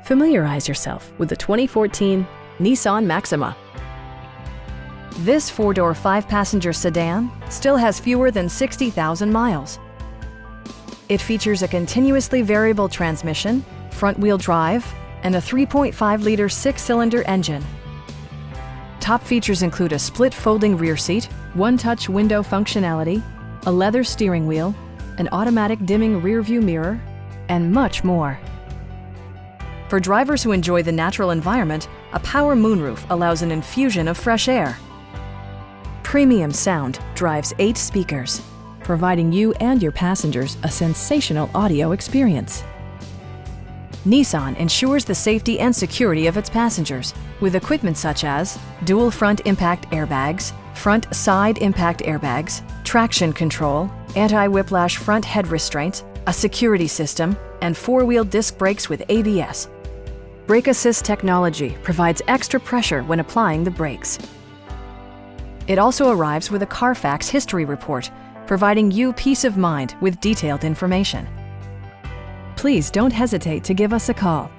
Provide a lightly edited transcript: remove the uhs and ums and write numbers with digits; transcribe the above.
Familiarize yourself with the 2014 Nissan Maxima. This four-door, five-passenger sedan still has fewer than 60,000 miles. It features a continuously variable transmission, front-wheel drive, and a 3.5-liter six-cylinder engine. Top features include a split folding rear seat, one-touch window functionality, a leather steering wheel, an automatic dimming rear-view mirror, and much more. For drivers who enjoy the natural environment, a power moonroof allows an infusion of fresh air. Premium sound drives 8 speakers, providing you and your passengers a sensational audio experience. Nissan ensures the safety and security of its passengers with equipment such as dual front impact airbags, front side impact airbags, traction control, anti-whiplash front head restraints, a security system, and four-wheel disc brakes with ABS. Brake Assist technology provides extra pressure when applying the brakes. It also arrives with a Carfax history report, providing you peace of mind with detailed information. Please don't hesitate to give us a call.